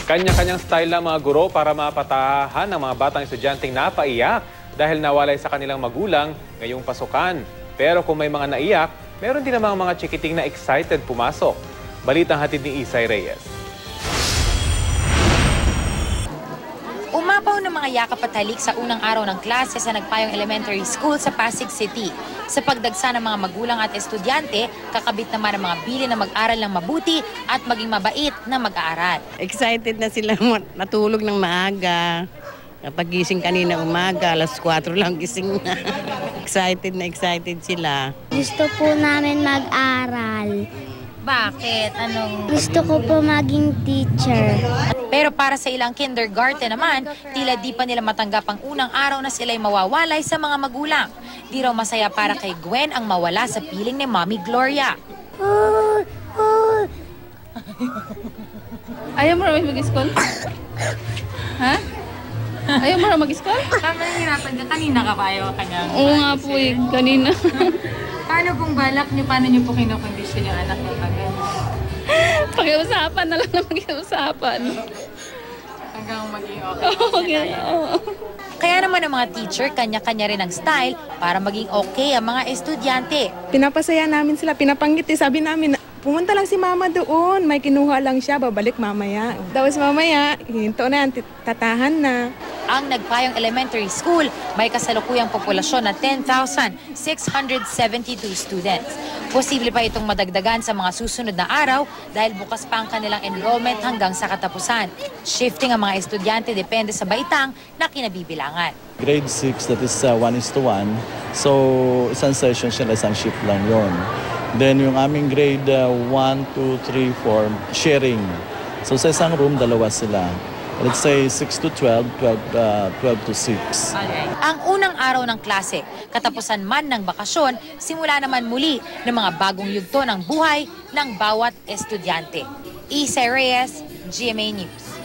Kanya-kanyang style ng mga guro para mapatahan ng mga batang estudyanteng napaiyak dahil nawalay sa kanilang magulang ngayong pasukan. Pero kung may mga naiyak, meron din namang mga chikiting na excited pumasok. Balitang hatid ni Isay Reyes. Umapaw ng mga yakap at halik sa unang araw ng klase sa Nagpayong Elementary School sa Pasig City. Sa pagdagsa ng mga magulang at estudyante, kakabit naman ang mga bilin na mag-aral ng mabuti at maging mabait na mag-aaral. Excited na sila natulog ng maaga. Kapag gising kanina umaga, alas 4 lang gising na. Excited sila. Gusto po namin mag-aral. Bakit? Gusto ko po maging teacher. Pero para sa ilang kindergarten naman, tila di pa nila matanggap ang unang araw na sila'y mawawalay sa mga magulang. Di raw masaya para kay Gwen ang mawala sa piling ni Mommy Gloria. Ayaw mo rin mag-school? Ha? Ayaw mo rin mag-school? Kami nahihirapan ka. Kanina ka pa ayaw ka niya. Oo nga po eh, kanina. Paano kung balak niyo? Paano niyo po kinokondisyon yung anak niyo? Pakiusapan na lang na mag-iusapan. Hanggang maging okay. Okay. Kaya naman ang mga teacher, kanya-kanya rin ang style para maging okay ang mga estudyante. Pinapasaya namin sila, pinapanggiti. Sabi namin, pumunta lang si mama doon. May kinuha lang siya, babalik mamaya. Tapos mamaya, hinto na yan, tatahan na. Ang Nagpayong Elementary School may kasalukuyang populasyon na 10,672 students. Posible pa itong madagdagan sa mga susunod na araw dahil bukas pa ang kanilang enrollment hanggang sa katapusan. Shifting ang mga estudyante depende sa baitang na kinabibilangan. Grade 6, that is 1:1. So, isang session siya, isang shift lang yon. Then yung aming grade 1, 2, 3, 4, sharing. So sa isang room, dalawa sila. Let's say 6 to 12, 12 to 6. Ang unang araw ng klase, katapusan man ng bakasyon, simula naman muli ng mga bagong yugto ng buhay ng bawat estudyante. Isay Reyes, GMA News.